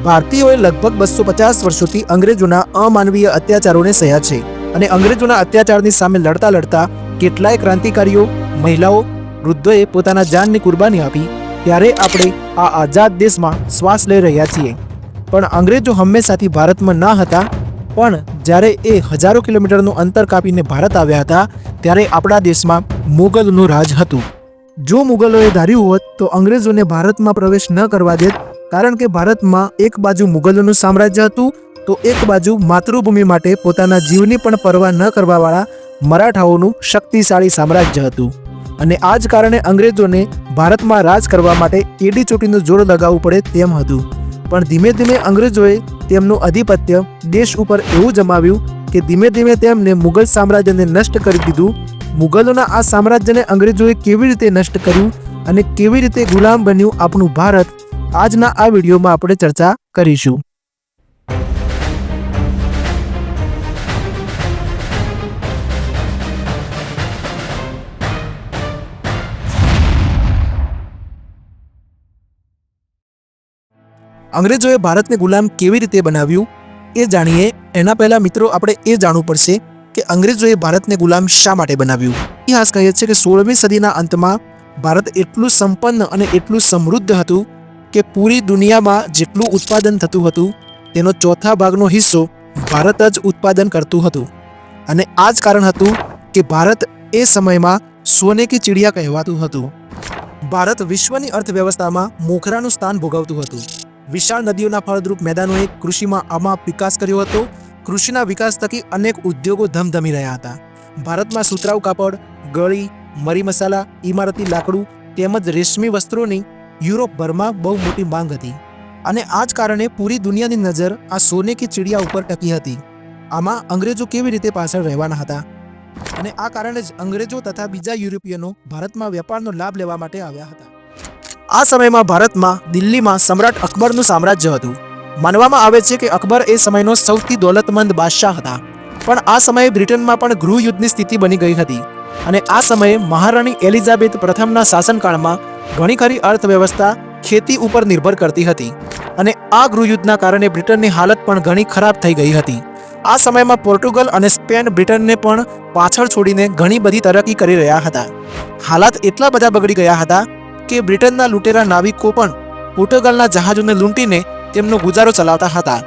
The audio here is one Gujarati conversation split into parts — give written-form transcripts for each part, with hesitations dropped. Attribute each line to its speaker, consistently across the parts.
Speaker 1: ભારતીયોએ લગભગ 250 વર્ષોથી અંગ્રેજોના અમાનવીય અત્યાચારોને સહ્યા છે અને અંગ્રેજોના અત્યાચારની સામે લડતા લડતા કેટલાય ક્રાંતિકારીઓ, મહિલાઓ, વૃદ્ધોએ પોતાના જાનની કુરબાની આપી. ત્યારે આપણે આ આઝાદ દેશમાં શ્વાસ લઈ રહ્યા છીએ. પણ અંગ્રેજો હંમેશાથી ભારતમાં ન હતા. પણ જ્યારે એ હજારો કિલોમીટરનું અંતર કાપીને ભારત આવ્યા હતા ત્યારે આપણા દેશમાં મુગલોનું રાજ હતું. જો મુગલોએ ધાર્યું હોત તો અંગ્રેજોને ભારતમાં પ્રવેશ ન કરવા દેત, કારણ કે ભારતમાં એક બાજુ મુગલોનું સામ્રાજ્ય હતું તો એક બાજુ માતૃભૂમિ માટે પોતાના જીવની પણ પરવા ન કરવાવાળા મરાઠાઓનું શક્તિશાળી સામ્રાજ્ય હતું. અને આ જ કારણે અંગ્રેજોને ભારતમાં રાજ કરવા માટે એડી ચોટીનું જોર લગાવવું પડે તેમ હતું. પણ ધીમે ધીમે અંગ્રેજોએ તેમનું આધિપત્ય દેશ ઉપર એવું જમાવ્યું કે ધીમે ધીમે તેમને મુગલ સામ્રાજ્યને નષ્ટ કરી દીધું. મુગલોના આ સામ્રાજ્યને અંગ્રેજોએ કેવી રીતે નષ્ટ કર્યું અને કેવી રીતે ગુલામ બન્યું આપણું ભારત, આજના આ વિડીયોમાં આપણે ચર્ચા કરીશું. અંગ્રેજોએ ભારતને ગુલામ કેવી રીતે બનાવ્યું એ જાણીએ એના પહેલાં મિત્રો આપણે એ જાણવું પડશે કે અંગ્રેજોએ ભારતને ગુલામ શા માટે બનાવ્યું. ઇતિહાસ કહે છે કે 16મી સદીના અંતમાં ભારત એટલું સંપન્ન અને એટલું સમૃદ્ધ હતું કે પૂરી દુનિયામાં જેટલું ઉત્પાદન થતું હતું તેનો ચોથા ભાગનો હિસ્સો ભારત જ ઉત્પાદન કરતું હતું. અને આ જ કારણ હતું કે ભારત એ સમયમાં સોને કી ચિડિયા કહેવાતું હતું. ભારત વિશ્વની અર્થવ્યવસ્થામાં મોખરાનું સ્થાન ભોગવતું હતું. વિશાળ નદીઓના ફળદ્રુપ મેદાનોએ કૃષિમાં અમાપ વિકાસ કર્યો હતો. કૃષિના વિકાસ થકી અનેક ઉદ્યોગો ધમધમી રહ્યા હતા. ભારતમાં સુતરાઉ કાપડ, ગળી, મરી મસાલા, ઇમારતી લાકડું તેમજ રેશમી વસ્ત્રોની યુરોપભરમાં બહુ મોટી માંગ હતી. અને આ જ કારણે પૂરી દુનિયાની નજર આ સોને કી ચિડિયા ઉપર ટકી હતી. આમાં અંગ્રેજો કેવી રીતે પાછળ રહેવાના હતા અને આ કારણે જ અંગ્રેજો તથા બીજા યુરોપિયનો ભારતમાં વેપારનો લાભ લેવા માટે આવ્યા હતા. આ સમયમાં ભારતમાં દિલ્હીમાં સમ્રાટ અકબરનું સામ્રાજ્ય હતું. માનવામાં આવે છે કે અકબર એ સમયનો સૌથી દોલતમંદ બાદશાહ હતા. પણ આ સમયે બ્રિટનમાં પણ ગૃહયુદ્ધની સ્થિતિ બની ગઈ હતી. અને આ સમયે મહારાણી એલિઝાબેથ પ્રથમના શાસનકાળમાં ઘણી ખરી અર્થવ્યવસ્થા ખેતી ઉપર નિર્ભર કરતી હતી. અને આ ગૃહયુદ્ધના કારણે બ્રિટનની હાલત પણ ઘણી ખરાબ થઈ ગઈ હતી. આ સમયમાં પોર્ટુગલ અને સ્પેન બ્રિટનને પણ પાછળ છોડીને ઘણી બધી તરક્કી કરી રહ્યા હતા. હાલાત એટલા બધા બગડી ગયા હતા કે બ્રિટનના લૂંટેરા નાવિકો પણ પોર્ટુગલના જહાજોને લૂંટીને તેમનો ગુજારો ચલાવતા હતા.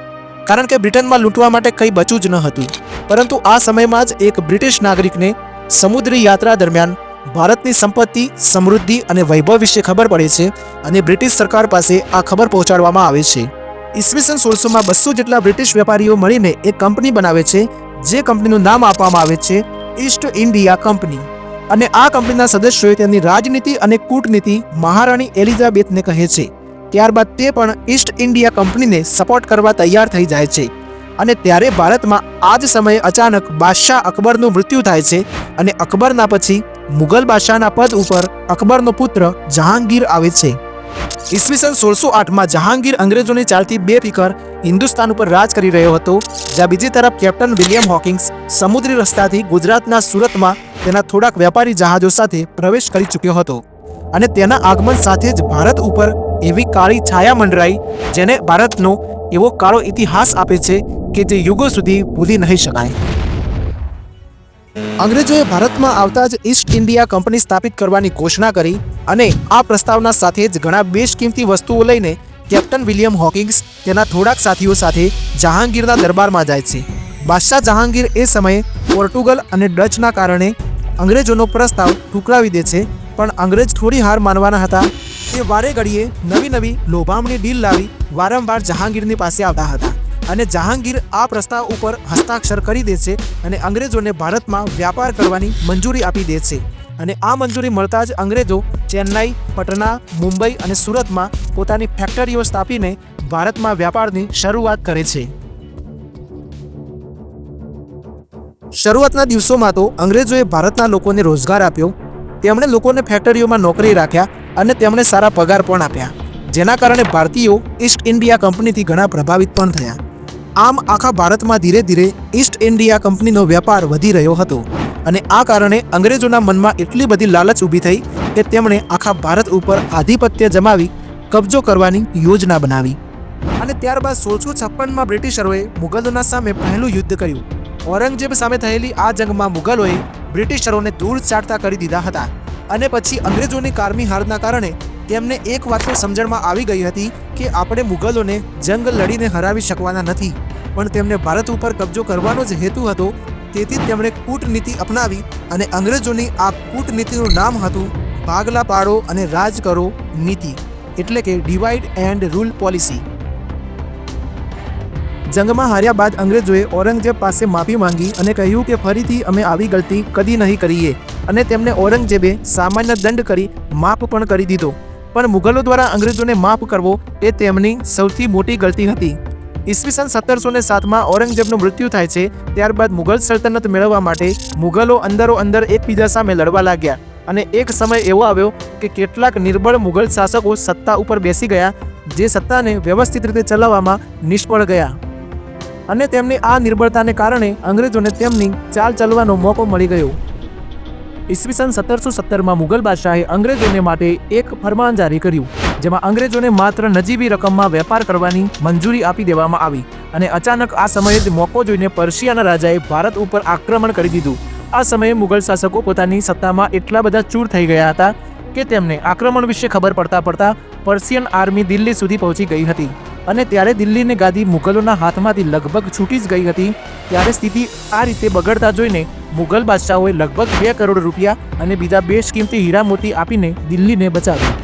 Speaker 1: કારણ કે બ્રિટનમાં લૂંટવા માટે કંઈ બચ્યું જ ન હતું. પરંતુ આ સમયમાં જ એક બ્રિટિશ નાગરિકને સમુદ્રી યાત્રા દરમિયાન ભારતની સંપત્તિ, સમૃદ્ધિ અને વૈભવ વિશે ખબર પડે છે અને બ્રિટિશ સરકાર પાસે આ ખબર પહોંચાડવામાં આવે છે. ઈસવીસન 1600માં 200 જેટલા બ્રિટિશ વેપારીઓ મળીને એક કંપની બનાવે છે, જે કંપનીનું નામ આપવામાં આવે છે ઈસ્ટ ઇન્ડિયા કંપની. અને આ કંપનીના સદસ્યોએ તેમની રાજનીતિ અને કૂટનીતિ મહારાણી એલિઝાબેથને કહે છે. ત્યારબાદ તે પણ ઈસ્ટ ઇન્ડિયા કંપનીને સપોર્ટ કરવા તૈયાર થઈ જાય છે. અને ત્યારે ભારતમાં આ જ સમયે અચાનક બાદશાહ અકબરનું મૃત્યુ થાય છે અને અકબરના પછી મુગલ બાદશાહના પદ ઉપર અકબરનો પુત્ર જહાંગીર આવે છે. ઈસવીસન 1608માં જહાંગીર અંગ્રેજોની ચાલતી બેફિકર હિન્દુસ્તાન ઉપર રાજ કરી રહ્યો હતો. જ્યાં બીજી તરફ કેપ્ટન વિલિયમ હોકિંગ્સ સમુદ્રી રસ્તાથી ગુજરાતના સુરતમાં તેના થોડાક વેપારી જહાજો સાથે પ્રવેશ કરી ચૂક્યો હતો. અને તેના આગમન સાથે જ ભારત ઉપર એવી કાળી છાયા મંડરાઈ જેને ભારતનો એવો કાળો ઇતિહાસ આપે છે કે જે યુગો સુધી ભૂલી નહીં શકાય. અંગ્રેજોએ ભારતમાં આવતા જ ઈસ્ટ ઇન્ડિયા કંપની સ્થાપિત કરવાની ઘોષણા કરી અને આ પ્રસ્તાવના સાથે જ ઘણા બેશકીમતી વસ્તુઓ લઈને કેપ્ટન વિલિયમ હોકિંગ્સ તેના થોડાક સાથીઓ સાથે જહાંગીરના દરબારમાં જાય છે. બાદશાહ જહાંગીર એ સમયે પોર્ટુગલ અને ડચના કારણે અંગ્રેજોનો પ્રસ્તાવ ઠુકરાવી દે છે. પણ અંગ્રેજ થોડી હાર માનવાના હતા. તે વારે ઘડીએ નવી નવી લોભામણી ડીલ લાવી વારંવાર જહાંગીરની પાસે આવતા હતા. અને જહાંગીર આ પ્રસ્તાવ ઉપર હસ્તાક્ષર કરી દે છે અને અંગ્રેજોને ભારતમાં વ્યાપાર કરવાની મંજૂરી આપી દે છે. અને આ મંજૂરી મળતા જ અંગ્રેજો ચેન્નાઈ, પટના, મુંબઈ અને સુરતમાં પોતાની ફેક્ટરીઓ સ્થાપીને ભારતમાં વ્યાપારની શરૂઆત કરે છે. શરૂઆતના દિવસોમાં તો અંગ્રેજોએ ભારતના લોકોને રોજગાર આપ્યો. તેમણે લોકોને ફેક્ટરીઓમાં નોકરી રાખ્યા અને તેમણે સારા પગાર પણ આપ્યા, જેના કારણે ભારતીયો ઈસ્ટ ઇન્ડિયા કંપનીથી ઘણા પ્રભાવિત પણ થયા. આમ આખા ભારતમાં ધીરે ધીરે ઈસ્ટ ઇન્ડિયા કંપનીનો વેપાર વધી રહ્યો હતો. અને આ કારણે અંગ્રેજોના મનમાં એટલી બધી લાલચ ઊભી થઈ કે તેમણે આખા ભારત ઉપર આધિપત્ય જમાવી કબજો કરવાની યોજના બનાવી. અને ત્યારબાદ 1656માં બ્રિટિશરોએ મુગલોના સામે પહેલું યુદ્ધ કર્યું. ઔરંગઝેબ સામે થયેલી આ જંગમાં મુગલોએ બ્રિટિશરોને ધૂળ ચાટતા કરી દીધા હતા. અને પછી અંગ્રેજોની કારમી હારના કારણે તેમને એક વાત તો સમજણમાં આવી ગઈ હતી કે આપણે મુગલોને જંગ લડીને હરાવી શકવાના નથી, પણ તેમને ભારત ઉપર કબજો કરવાનો જ હેતુ હતો. તેથી તેમણે કૂટનીતિ અપનાવી અને અંગ્રેજોની આ કૂટનીતિનું નામ હતું ભાગલા પાડો અને રાજ કરો નીતિ, એટલે કે ડિવાઇડ એન્ડ રૂલ પોલિસી. જંગમાં હાર્યા બાદ અંગ્રેજોએ ઔરંગઝેબ પાસે માફી માંગી અને કહ્યું કે ફરીથી અમે આવી ગલતી કદી નહીં કરીએ, અને તેમને ઔરંગઝેબે સામાન્ય દંડ કરી માફ પણ કરી દીધો. પણ મુગલો દ્વારા અંગ્રેજોને માફ કરવો એ તેમની સૌથી મોટી ગલતી હતી. ઈસવીસન 1707માં ઔરંગઝેબનું મૃત્યુ થાય છે. ત્યારબાદ મુગલ સલ્તનત મેળવવા માટે મુગલો અંદરો અંદર એકબીજા સામે લડવા લાગ્યા, અને એક સમય એવો આવ્યો કે કેટલાક નિર્બળ મુગલ શાસકો સત્તા ઉપર બેસી ગયા, જે સત્તાને વ્યવસ્થિત રીતે ચલાવવામાં નિષ્ફળ ગયા. અને તેમની આ નિર્બળતાને કારણે અંગ્રેજોને તેમની ચાલ ચલવાનો મોકો મળી ગયો. ઈસવીસન 1717માં મુગલ બાદશાહે અંગ્રેજોને માટે એક ફરમાન જારી કર્યું, જેમાં અંગ્રેજોને માત્ર નજીવી રકમમાં વેપાર કરવાની મંજૂરી આપી દેવામાં આવી. અને અચાનક આ સમયે જ મોકો જોઈને પર્શિયાના રાજાએ ભારત ઉપર આક્રમણ કરી દીધું. આ સમયે મુગલ શાસકો પોતાની સત્તામાં એટલા બધા ચૂર થઈ ગયા હતા કે તેમને આક્રમણ વિશે ખબર પડતા પડતા પર્શિયન આર્મી દિલ્હી સુધી પહોંચી ગઈ હતી. અને ત્યારે દિલ્હીની ગાદી મુગલોના હાથમાંથી લગભગ છૂટી જ ગઈ હતી. ત્યારે સ્થિતિ આ રીતે બગડતા જોઈને મુગલ બાદશાહોએ લગભગ 2 કરોડ રૂપિયા અને બીજા બેશકીમતી હીરા મોતી આપીને દિલ્હીને બચાવ્યું.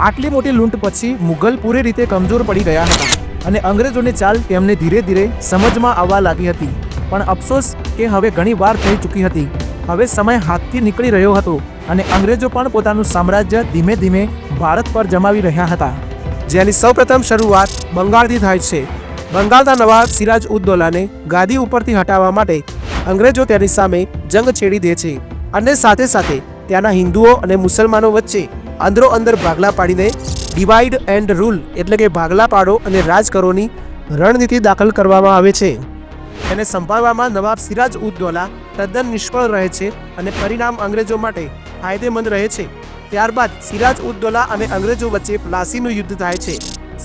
Speaker 1: આટલી મોટી લૂંટ પછી મુગલ પૂરી રીતે કમજોર પડી ગયા હતા, અને અંગ્રેજોની ચાલ તેમને ધીરે ધીરે સમજમાં આવવા લાગી હતી. પણ અફસોસ કે હવે ઘણી વાર થઈ ચૂકી હતી. હવે સમય હાથથી નીકળી રહ્યો હતો, અને અંગ્રેજો પણ પોતાનું સામ્રાજ્ય ધીમે ધીમે ભારત પર જમાવી રહ્યા હતા. જેની સૌપ્રથમ શરૂઆત બંગાળથી થાય છે. બંગાળના નવાબ સિરાજ ઉદ દૌલાને ગાદી ઉપરથી હટાવવા માટે અંગ્રેજો તેની સામે જંગ છેડી દે છે, અને સાથે સાથે ત્યાંના હિન્દુઓ અને મુસલમાનો વચ્ચે અંદરો અંદર ભાગલા પાડીને ડિવાઇડ એન્ડ રૂલ એટલે કે ભાગલા પાડો અને રાજ કરોની રણનીતિ દાખલ કરવામાં આવે છે. એને સંભાળવામાં નવાબ સિરાજ ઉદ દૌલા તદ્દન નિષ્ફળ રહે છે, અને પરિણામ અંગ્રેજો માટે ફાયદેમંદ રહે છે. ત્યારબાદ સિરાજ ઉદ દૌલા અને અંગ્રેજો વચ્ચે પ્લાસીનું યુદ્ધ થાય છે.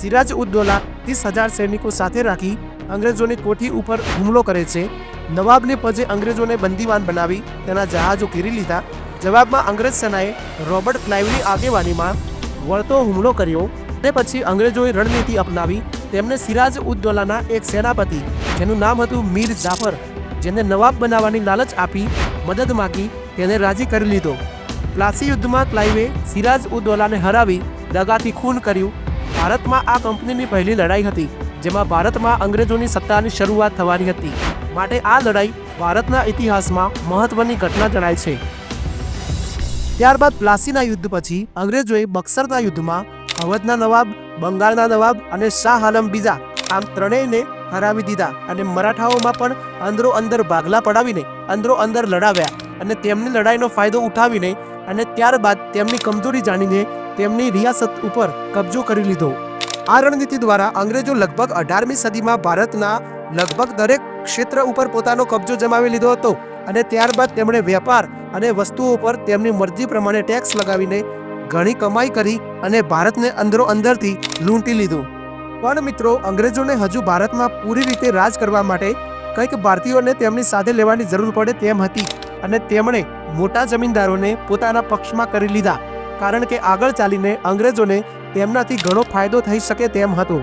Speaker 1: સિરાજ ઉદ દૌલા 30,000 સૈનિકો સાથે રાખી અંગ્રેજોની કોઠી ઉપર હુમલો કરે છે. નવાબને પજે અંગ્રેજોને બંદીવાન બનાવી તેના જહાજો ઘેરી લીધા. જવાબમાં અંગ્રેજ સેનાએ રોબર્ટ ક્લાઇવની આગેવાનીમાં વળતો હુમલો કર્યો. તે પછી અંગ્રેજોએ રણનીતિ અપનાવી. તેમને સિરાજ ઉદ દૌલાના એક સેનાપતિ જેનું નામ હતું મીર જાફર, જેને નવાબ બનાવવાની લાલચ આપી મદદ માંગી, તેને રાજી કરી લીધો. પ્લાસી યુદ્ધમાં ક્લાઇવે સિરાજ ઉદ દૌલાને હરાવી દગાથી ખૂન કર્યું. ભારતમાં આ કંપનીની પહેલી લડાઈ હતી, જેમાં ભારતમાં અંગ્રેજોની સત્તાની શરૂઆત થવાની હતી. માટે આ લડાઈ ભારતના ઇતિહાસમાં મહત્વની ઘટના જણાય છે. ત્યારબાદ પ્લાસીના યુદ્ધ પછી અંગ્રેજોએ બક્સરના યુદ્ધમાં અવધના નવાબ, બંગાળના નવાબ અને શાહ આલમ બીજા આમ ત્રણેયને હરાવી દીધા, અને મરાઠાઓમાં પણ અંદરો અંદર ભાગલા પડાવીને અંદરો અંદર લડાવ્યા, અને તેમની લડાઈનો ફાયદો ઉઠાવીને અને ત્યારબાદ તેમની કમજોરી જાણીને તેમની રિયાસત ઉપર કબજો કરી લીધો. આ રણનીતિ દ્વારા અંગ્રેજો લગભગ 18મી સદીમાં ભારતના લગભગ દરેક ક્ષેત્ર ઉપર પોતાનો કબજો જમાવી લીધો હતો, અને ત્યારબાદ તેમણે વેપાર અને વસ્તુઓ પર તેમની મરજી પ્રમાણે ટેક્સ લગાવીને ઘણી કમાઈ કરી અને ભારતને અંદરો અંદરથી લૂંટી લીધું. પણ મિત્રો, અંગ્રેજોને હજુ ભારતમાં પૂરી રીતે રાજ કરવા માટે કંઈક ભારતીયોને તેમની સાથે લેવાની જરૂર પડે તેમ હતી, અને તેમણે મોટા જમીનદારોને પોતાના પક્ષમાં કરી લીધા, કારણ કે આગળ ચાલીને અંગ્રેજોને તેમનાથી ઘણો ફાયદો થઈ શકે તેમ હતો.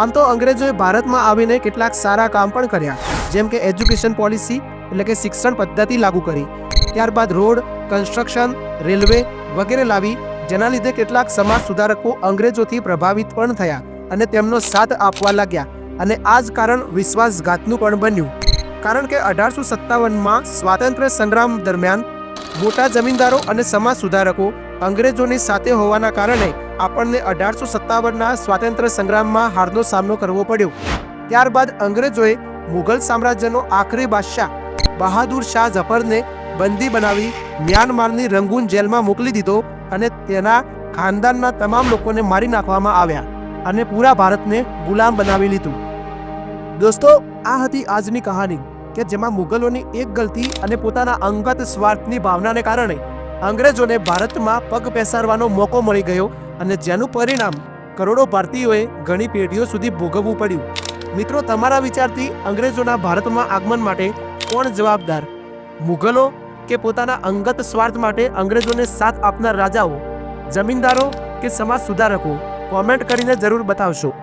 Speaker 1: આમ તો અંગ્રેજોએ ભારતમાં આવીને કેટલાક સારા કામ પણ કર્યા, જેમ કે એજ્યુકેશન પોલિસી એટલે કે શિક્ષણ પદ્ધતિ લાગુ કરી. ત્યારબાદ રોડ, કન્સ્ટ્રક્શન, રેલવે વગેરે લાવી, જેના લીધે કેટલાક સમાજ સુધારકો અંગ્રેજોથી પ્રભાવિત પણ થયા અને તેમનો સાથ આપવા લાગ્યા. અને આ જ કારણ વિશ્વાસઘાતનું પણ બન્યું, કારણ કે 1857માં સ્વાતંત્ર્ય સંગ્રામ દરમિયાન મોટા જમીનદારો અને સમાજ સુધારકો અંગ્રેજોની સાથે હોવાના કારણે આપણને 1857ના સ્વાતંત્ર્ય સંગ્રામમાં હારનો સામનો કરવો પડ્યો. ત્યારબાદ અંગ્રેજોએ મુઘલ સામ્રાજ્યનો આખરી બાદશાહ બહાદુર શાહ ઝફરને બંદી બનાવી મ્યાનમારની રંગૂન જેલમાં મોકલી દીધો, અને તેના ખાનદાનના તમામ લોકોને મારી નાખવામાં આવ્યા અને પૂરા ભારતને ગુલામ બનાવી લીધું. દોસ્તો, આ હતી આજની કહાની કે જેમાં મુગલોની એક ગલતી અને પોતાના અંગત સ્વાર્થની ભાવનાને કારણે અંગ્રેજોને ભારતમાં પગ પેસારવાનો મોકો મળી ગયો, અને જેનું પરિણામ કરોડો ભારતીયોએ ઘણી પેઢીઓ સુધી ભોગવવું પડ્યું. મિત્રો, તમારા વિચારથી અંગ્રેજોના ભારતમાં આગમન માટે કોણ જવાબદાર? મુઘલો કે પોતાના અંગત સ્વાર્થ માટે અંગ્રેજોને સાથ આપનાર રાજાઓ, જમીનદારો કે સમાજ સુધારકો? કોમેન્ટ કરીને જરૂર બતાવશો.